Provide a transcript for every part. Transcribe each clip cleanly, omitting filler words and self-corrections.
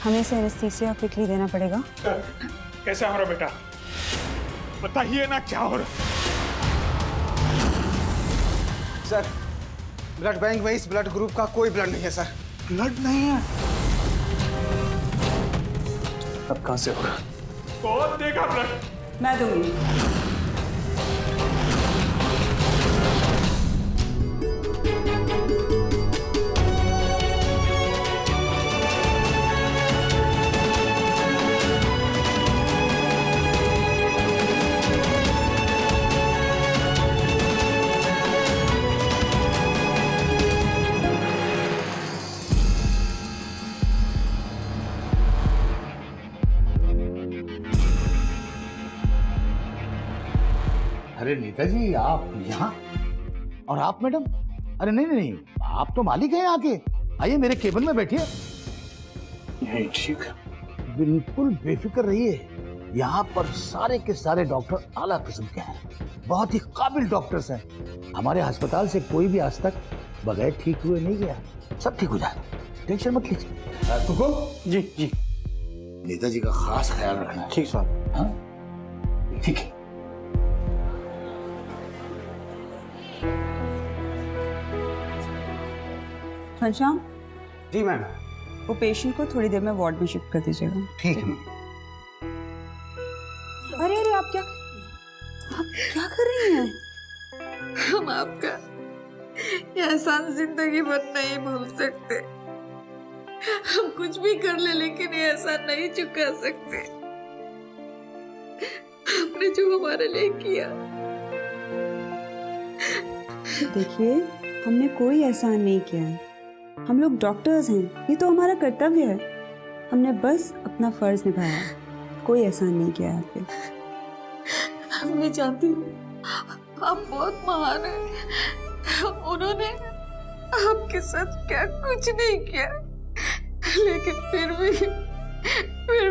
हमें इसे anaesthesia quickly देना पड़ेगा। कैसा हो रहा बेटा? बताइए ना क्या हो रहा? सर, ब्लड बैंक में इस ब्लड ग्रुप का कोई ब्लड नहीं है सर। ब्लड नहीं है? अब कहां से होगा? कौन देगा ब्लड? मैं दूंगी। अरे नेताजी, आप यहाँ? और आप मैडम? अरे नहीं नहीं नहीं, आप तो मालिक हैं यहाँ के। आइए मेरे केबिन में बैठिए। नहीं ठीक। बिल्कुल बेफिक्र रहिए, यहाँ पर सारे के सारे डॉक्टर आला किस्म के हैं, बहुत ही काबिल डॉक्टर्स हैं। हमारे अस्पताल से कोई भी आज तक बगैर ठीक हुए नहीं गया। सब ठीक हो जाएगा, टेंशन मत लीजिए। हुकुम? जी जी। नेताजी का खास ख्याल रखना। ठीक साहब। हाँ ठीक है। घनश्याम, जी मैम। वो पेशेंट को थोड़ी देर में वार्ड में शिफ्ट कर दीजिएगा। ठीक है। अरे अरे, आप क्या कर रही हैं? हम आपका ये एहसान जिंदगी भर नहीं भूल सकते। हम कुछ भी कर ले लेकिन ये एहसान नहीं चुका सकते। आपने जो हमारे लिए किया। देखिए, हमने कोई एहसान नहीं किया है। हम लोग डॉक्टर्स हैं, ये तो हमारा कर्तव्य है। हमने बस अपना फर्ज निभाया है, कोई एहसान नहीं किया है आप पे। मैं जानती हूँ आप बहुत महान हैं। उन्होंने आपके साथ क्या कुछ नहीं किया, लेकिन फिर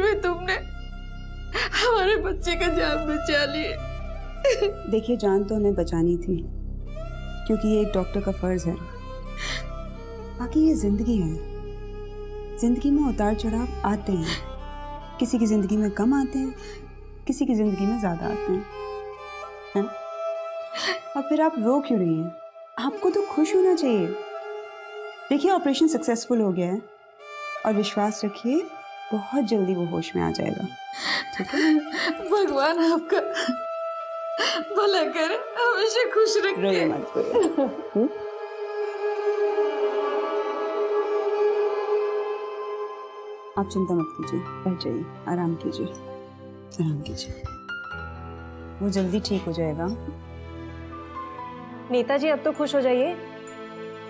भी तुमने हमारे बच्चे का जान बचा लिए। देखिए, जान तो हमें बचानी थी, क्योंकि ये एक डॉक्टर का फर्ज है। बाकी ये जिंदगी है, जिंदगी में उतार चढ़ाव आते हैं। किसी की जिंदगी में कम आते हैं, किसी की जिंदगी में ज्यादा आते हैं। और फिर आप रो क्यों रही हैं? आपको तो खुश होना चाहिए। देखिए, ऑपरेशन सक्सेसफुल हो गया है और विश्वास रखिए बहुत जल्दी वो होश में आ जाएगा। ठीक है? भगवान आपका भला करे, हमेशा खुश रखे। रोइए मत। आप चिंता मत कीजिए, बैठ जाइए, आराम कीजिए, आराम कीजिए, वो जल्दी ठीक हो जाएगा। नेताजी, अब तो खुश हो जाइए।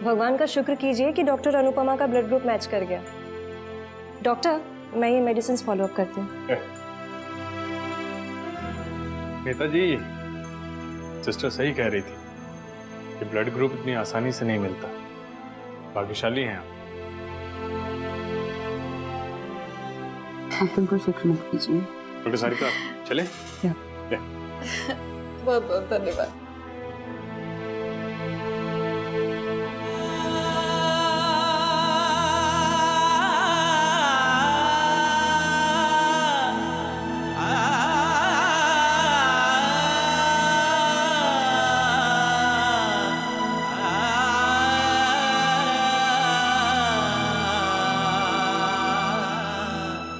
भगवान का शुक्र कीजिए कि डॉक्टर अनुपमा का ब्लड ग्रुप मैच कर गया। डॉक्टर, मैं ये मेडिसिन फॉलो अप करती हूँ। नेताजी, सिस्टर सही कह रही थी कि ब्लड ग्रुप इतनी आसानी से नहीं मिलता। भाग्यशाली हैं आप। आप बिल्कुल फिक्र मत कीजिए। डॉक्टर सारिका, चले? बहुत बहुत धन्यवाद।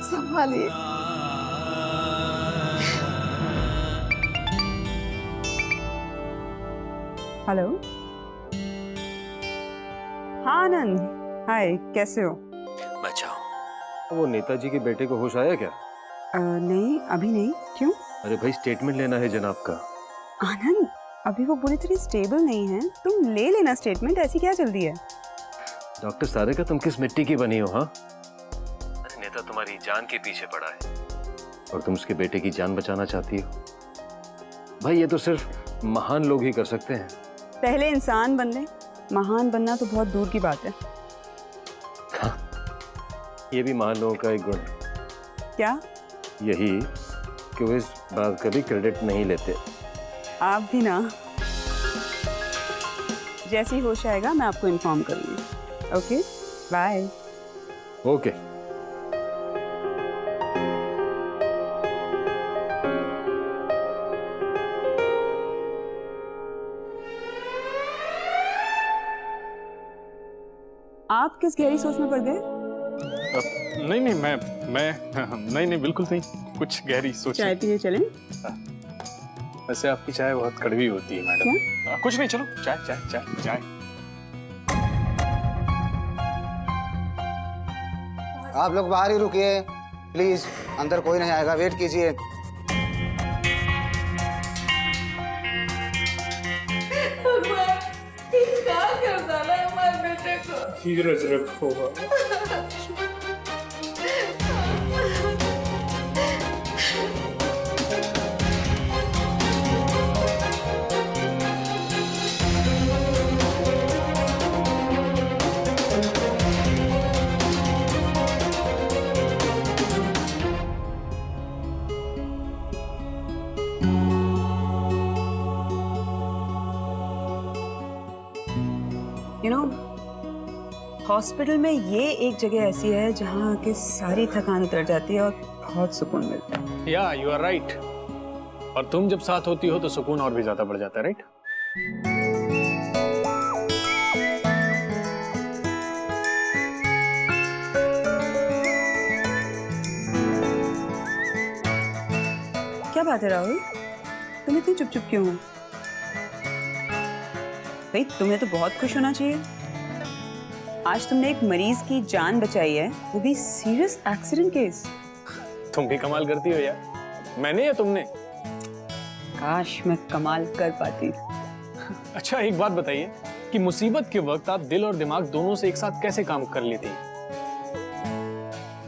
संभालिए। हेलो। हाँ आनंद, हाय, कैसे हो? बचाओ। वो नेताजी के बेटे को होश आया क्या? नहीं, अभी नहीं। क्यों? अरे भाई, स्टेटमेंट लेना है जनाब का। आनंद, अभी वो पूरी तरह स्टेबल नहीं है, तुम ले लेना स्टेटमेंट, ऐसी क्या जल्दी है? डॉक्टर सारिका, तुम किस मिट्टी की बनी हो? हाँ, अरे नेता तुम्हारी जान के पीछे पड़ा है और तुम उसके बेटे की जान बचाना चाहती हो। भाई, ये तो सिर्फ महान लोग ही कर सकते हैं। पहले इंसान बन ले, महान बनना तो बहुत दूर की बात है। हाँ, ये भी महान लोगों का एक गुण है। क्या? यही कि वो इस बात का भी क्रेडिट नहीं लेते। आप भी ना। जैसी होश आएगा मैं आपको इन्फॉर्म करूंगी। Okay, bye. ओके। आप किस गहरी सोच में पड़ गए? नहीं नहीं, मैं नहीं बिल्कुल नहीं, कुछ गहरी सोच। चाय पीने चलें? वैसे आपकी चाय बहुत कड़वी होती है मैडम। कुछ नहीं, चलो चाय चाय चाय चाय। आप लोग बाहर ही रुकिए प्लीज, अंदर कोई नहीं आएगा, वेट कीजिए। भगवान, क्या कर डाला हमारे बेटे को? धीरज रखो। हॉस्पिटल में ये एक जगह ऐसी है जहाँ के सारी थकान उतर जाती है और बहुत सुकून मिलता है। या यू आर राइट। और तुम जब साथ होती हो तो सुकून और भी ज्यादा बढ़ जाता है, राइट? क्या बात है राहुल, तुम इतनी चुप चुप क्यों हो? भाई तुम्हें तो बहुत खुश होना चाहिए। आज तुमने एक मरीज की जान बचाई है, वो भी सीरियस एक्सीडेंट केस। तुम भी कमाल करती हो यार। मैंने या तुमने? काश मैं कमाल कर पाती। अच्छा एक बात बताइए कि मुसीबत के वक्त आप दिल और दिमाग दोनों से एक साथ कैसे काम कर लेती हैं?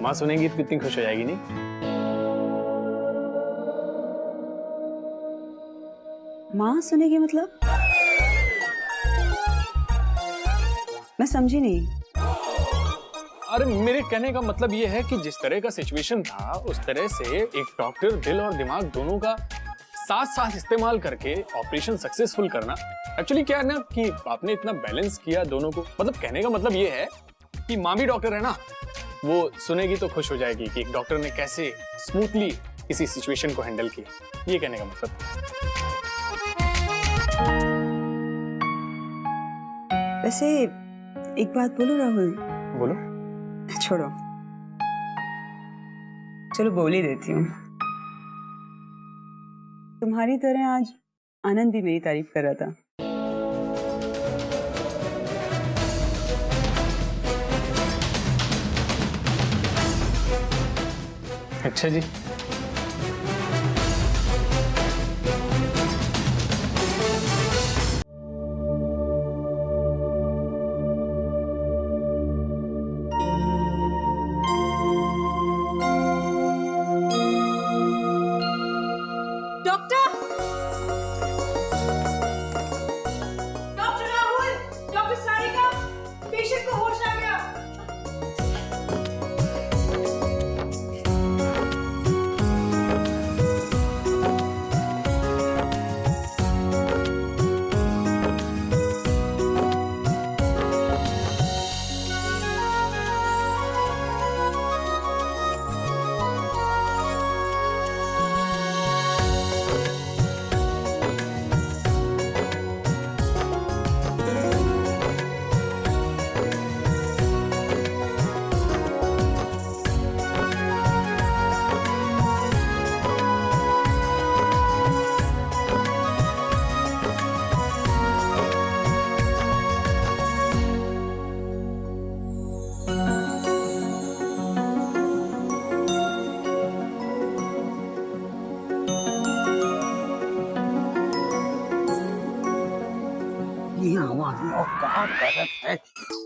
माँ सुनेंगी तो कितनी खुश हो जाएगी, नहीं? माँ सुनेगी मतलब? मैं समझी नहीं। अरे मेरे कहने का मतलब ये है कि जिस तरह का सिचुएशन था उस तरह से एक डॉक्टर दिल और दिमाग दोनों का साथ साथ इस्तेमाल करके ऑपरेशन सक्सेसफुल करना। एक्चुअली क्या है ना कि आपने इतना बैलेंस किया दोनों को। मतलब कहने का मतलब ये है कि माँ भी डॉक्टर है ना, वो सुनेगी तो खुश हो जाएगी कि एक डॉक्टर ने कैसे स्मूथली किसी सिचुएशन को हैंडल किया। ये कहने का मतलब। वैसे एक बात बोलो राहुल। बोलो। छोड़ो, चलो बोल ही देती हूँ। तुम्हारी तरह आज आनंद भी मेरी तारीफ कर रहा था। अच्छा जी।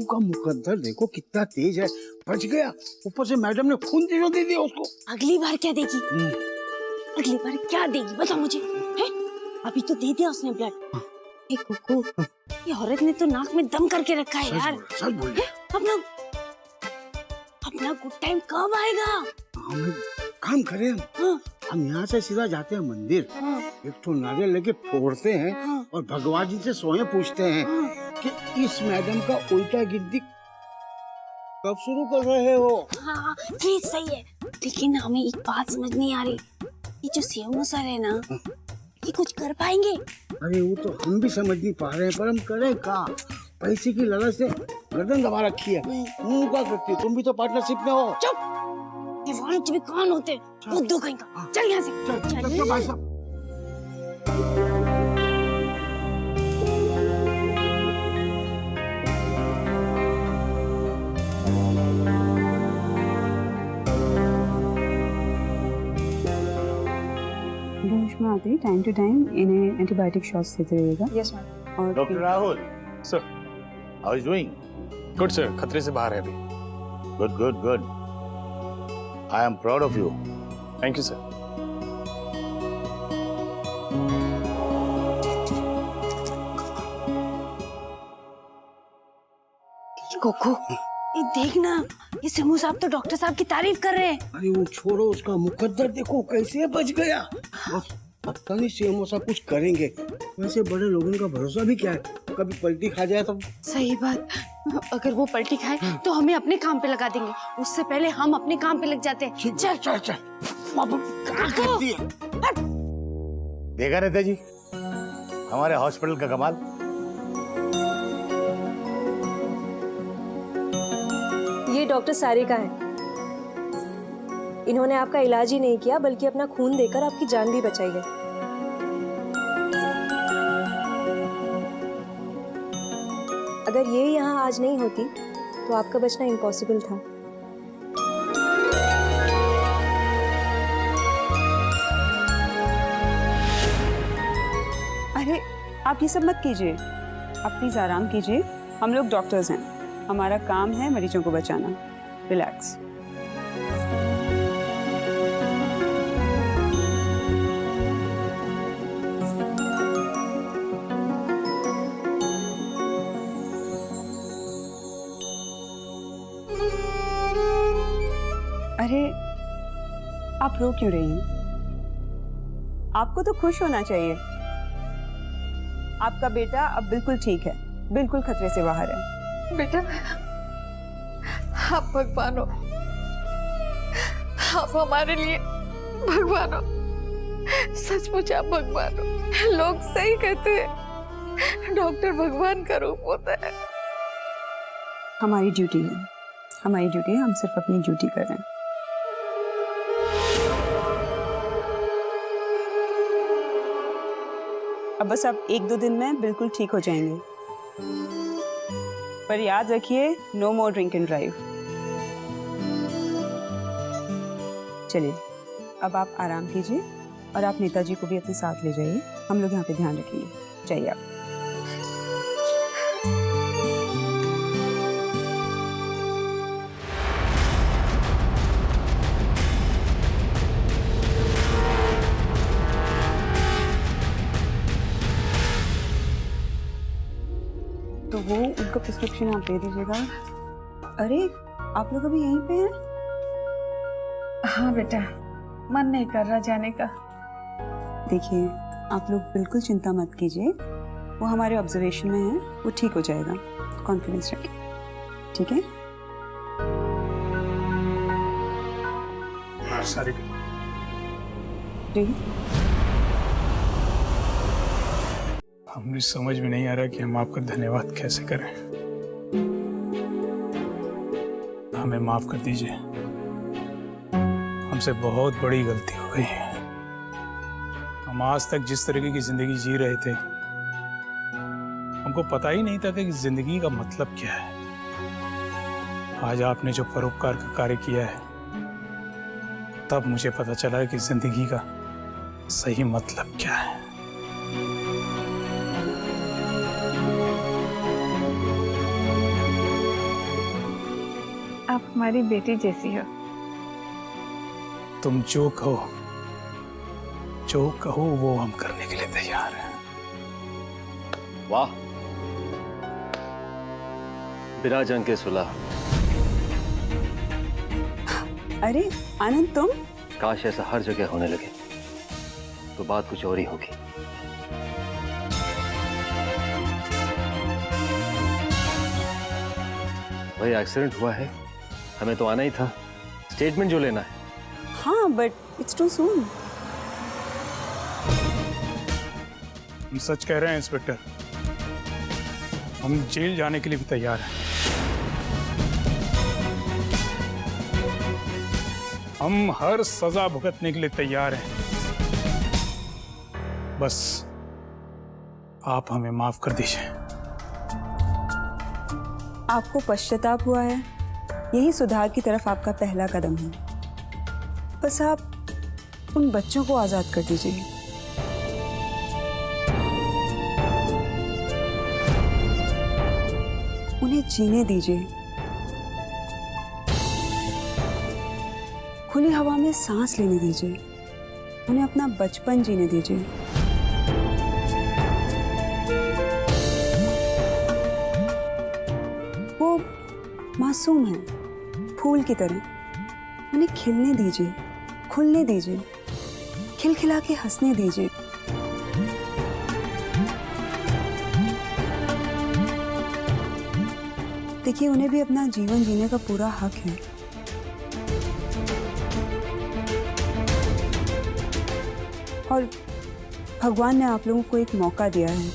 उसका मुकद्दर देखो कितना तेज है, बच गया। ऊपर से मैडम ने खून दे दिया उसको। अगली बार क्या देगी? अगली बार क्या देगी बता मुझे। है? अभी तो दे दिया उसने ब्लड। कुकू, ये औरत ने तो नाक में दम करके रखा है यार। सच बोल रही। अपना गुड टाइम कब आएगा? हम काम करें हम यहाँ से सीधा जाते हैं मंदिर। एक तो नारियल लेके फोड़ते हैं और भगवान जी से स्वयं पूछते हैं कि इस मैडम का उल्टा गिनती कब शुरू कर रहे हो। हाँ प्लीज सही है, लेकिन हमें एक बात समझ नहीं आ रही, ये जो सीएमओ सर है ना, ये कुछ कर पाएंगे? अरे वो तो हम भी समझ नहीं पा रहे हैं, पर हम करें क्या? पैसे की लालच से गर्दन दबा रखी है, मुंह क्या करती है? तुम भी तो पार्टनरशिप में हो। चुप, ये वाणिज्य भी कौन होते बुद्धू कहीं का। चल यहाँ से चल भाई साहब। होश में आते ही टाइम टू टाइम इन्हें एंटीबायोटिक शॉट्स देते रहिएगा। Yes ma'am. और doctor Rahul, sir. How is doing? Good sir, खतरे से बाहर है अभी। Good good good. I am proud of you. Thank you sir. कोको, ये देखना, ये सिमू साहब तो डॉक्टर साहब की तारीफ कर रहे हैं। अरे वो छोड़ो, उसका मुकद्दर देखो कैसे बच गया। बस पता नहीं सीएमओ साहब कुछ करेंगे। वैसे बड़े लोगों का भरोसा भी क्या है, कभी पलटी खा जाए तो। सही बात, अगर वो पलटी खाए तो हमें अपने काम पे लगा देंगे, उससे पहले हम अपने काम पे लग जाते हैं। चल चल चल क्या करती है? देखा नेताजी हमारे हॉस्पिटल का कमाल। ये डॉक्टर सारिका है। इन्होंने आपका इलाज ही नहीं किया बल्कि अपना खून देकर आपकी जान भी बचाई है। अगर ये यहाँ आज नहीं होती तो आपका बचना इम्पॉसिबल था। अरे आप ये सब मत कीजिए, आप प्लीज आराम कीजिए। हम लोग डॉक्टर्स हैं, हमारा काम है मरीजों को बचाना। रिलैक्स। अरे आप रो क्यों रही हैं? आपको तो खुश होना चाहिए। आपका बेटा अब बिल्कुल ठीक है, बिल्कुल खतरे से बाहर है। बेटा, आप भगवान हो, आप हमारे लिए भगवान हो। सचमुच आप भगवान हो। लोग सही कहते हैं, डॉक्टर भगवान का रूप होता है। हमारी ड्यूटी है, हमारी ड्यूटी है, हम सिर्फ अपनी ड्यूटी कर रहे हैं। अब बस आप 1-2 दिन में बिल्कुल ठीक हो जाएंगे, पर याद रखिए no more drink and drive. चलिए अब आप आराम कीजिए और आप नेताजी को भी अपने साथ ले जाइए। हम लोग यहाँ पे ध्यान रखेंगे। जाइए आप। तो वो उनका प्रिस्क्रिप्शन आप दे दीजिएगा। अरे आप लोग अभी यहीं पे हैं? हाँ बेटा, मन नहीं कर रहा जाने का। देखिए आप लोग बिल्कुल चिंता मत कीजिए, वो हमारे ऑब्जर्वेशन में है, वो ठीक हो जाएगा। कॉन्फिडेंस रखिए, ठीक है? सारी जी हमें समझ में नहीं आ रहा कि हम आपका धन्यवाद कैसे करें। हमें माफ कर दीजिए, हमसे बहुत बड़ी गलती हो गई है। हम आज तक जिस तरीके की जिंदगी जी रहे थे, हमको पता ही नहीं था कि जिंदगी का मतलब क्या है। आज आपने जो परोपकार का कार्य किया है, तब मुझे पता चला कि जिंदगी का सही मतलब क्या है। आप हमारी बेटी जैसी हो। तुम जो कहो वो हम करने के लिए तैयार हैं। वाह, बिना जंग के सुलह। अरे आनंद तुम? काश ऐसा हर जगह होने लगे तो बात कुछ और ही होगी। भाई एक्सीडेंट हुआ है, हमें तो आना ही था, स्टेटमेंट जो लेना है। हाँ बट इट्स टू सून। हम सच कह रहे हैं इंस्पेक्टर, हम जेल जाने के लिए भी तैयार हैं। हम हर सजा भुगतने के लिए तैयार हैं। बस आप हमें माफ कर दीजिए। आपको पश्चाताप हुआ है, यही सुधार की तरफ आपका पहला कदम है। बस आप उन बच्चों को आजाद कर दीजिए। उन्हें जीने दीजिए, खुली हवा में सांस लेने दीजिए, उन्हें अपना बचपन जीने दीजिए। वो मासूम है, फूल की तरह। उन्हें खिलने दीजिए, खुलने दीजिए, खिलखिला के हंसने दीजिए। देखिए, उन्हें भी अपना जीवन जीने का पूरा हक है। और भगवान ने आप लोगों को एक मौका दिया है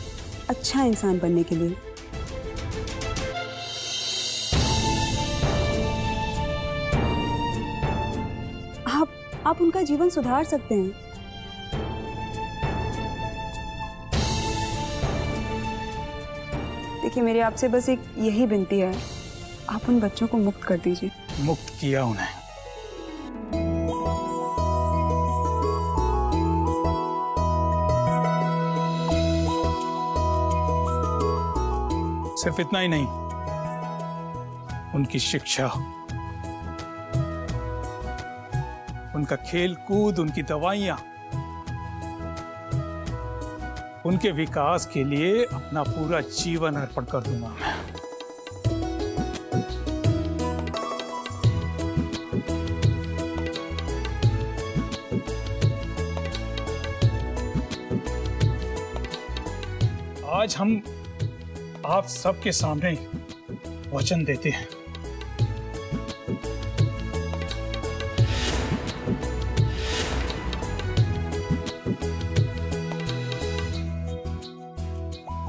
अच्छा इंसान बनने के लिए। आप उनका जीवन सुधार सकते हैं। देखिए, मेरी आपसे बस एक यही विनती है, आप उन बच्चों को मुक्त कर दीजिए। मुक्त किया उन्हें। सिर्फ इतना ही नहीं, उनकी शिक्षा, उनका खेल कूद, उनकी दवाइयां, उनके विकास के लिए अपना पूरा जीवन अर्पण कर दूंगा मैं। आज हम आप सबके सामने वचन देते हैं,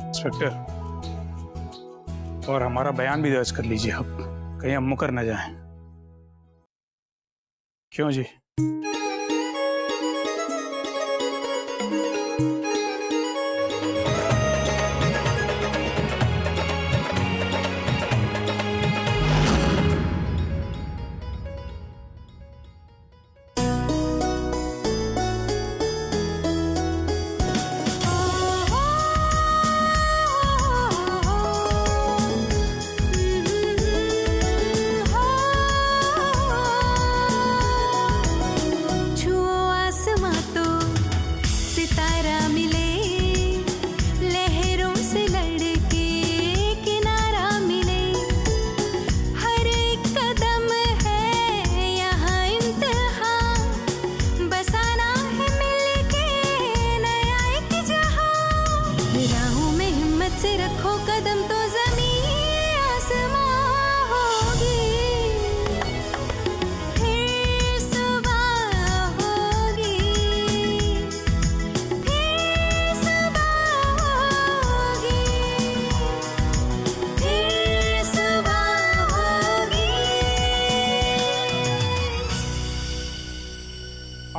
इंस्पेक्टर, और हमारा बयान भी दर्ज कर लीजिए अब, कहीं हम मुकर न जाएं। क्यों जी?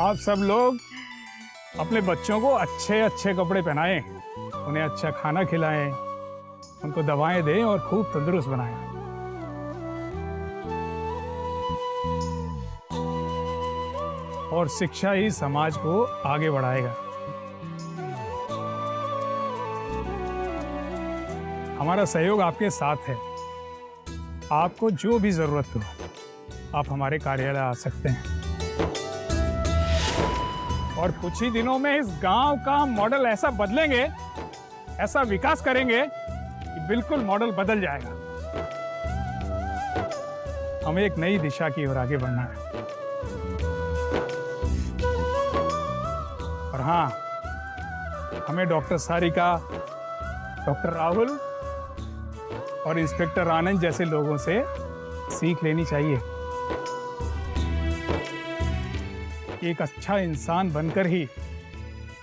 आप सब लोग अपने बच्चों को अच्छे अच्छे कपड़े पहनाएं, उन्हें अच्छा खाना खिलाएं, उनको दवाएं दें और खूब तंदुरुस्त बनाएं। और शिक्षा ही समाज को आगे बढ़ाएगा। हमारा सहयोग आपके साथ है। आपको जो भी जरूरत हो, आप हमारे कार्यालय आ सकते हैं। और कुछ ही दिनों में इस गांव का मॉडल ऐसा बदलेंगे, ऐसा विकास करेंगे कि बिल्कुल मॉडल बदल जाएगा। हमें एक नई दिशा की ओर आगे बढ़ना है। और हाँ, हमें डॉक्टर सारिका, डॉक्टर राहुल और इंस्पेक्टर आनंद जैसे लोगों से सीख लेनी चाहिए। एक अच्छा इंसान बनकर ही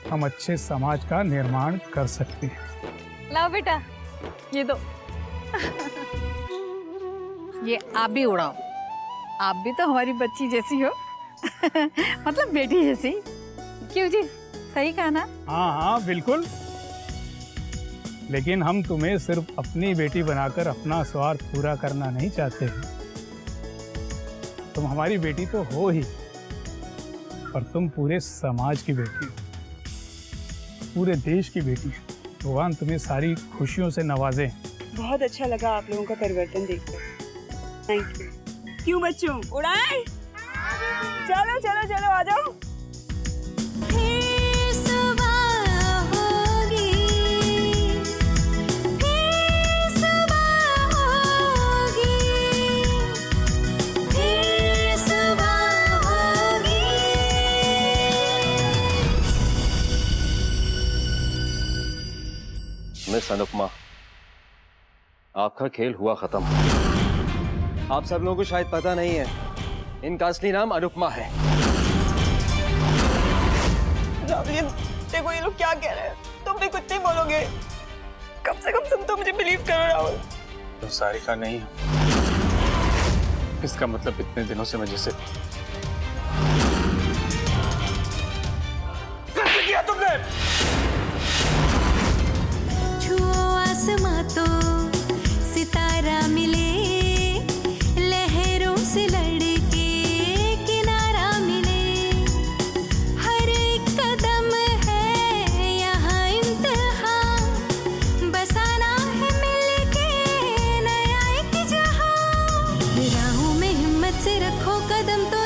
हम अच्छे समाज का निर्माण कर सकते हैं। लाओ बेटा, ये दो। ये आप भी उड़ाओ, आप भी तो हमारी बच्ची जैसी हो। मतलब बेटी जैसी। क्यों जी, सही कहा ना? हाँ हाँ बिल्कुल, लेकिन हम तुम्हें सिर्फ अपनी बेटी बनाकर अपना स्वार्थ पूरा करना नहीं चाहते। तुम हमारी बेटी तो हो ही, पर तुम पूरे समाज की बेटी हो, पूरे देश की बेटी हो। भगवान तुम्हें सारी खुशियों से नवाजे। बहुत अच्छा लगा आप लोगों का परिवर्तन देखकर। Thank you. क्यों बच्चों, उड़ाएं? चलो चलो चलो आ जाओ। मिस अनुपमा, आपका खेल हुआ खत्म। आप सब लोगों को शायद पता नहीं है, इनका असली नाम अनुपमा है। देखो ये लोग क्या कह रहे हैं, तुम भी कुछ नहीं बोलोगे? कम से कम तुम तो मुझे बिलीव करो राहुल। तो सारिका नहीं है, इसका मतलब इतने दिनों से मैं जिसे किया तुमने। आसमां तो सितारा मिले, लहरों से लड़के किनारा मिले, हर एक कदम है यहाँ इम्तिहान, बसाना है मिलके नया एक जहां, राहों में हिम्मत से रखो कदम तो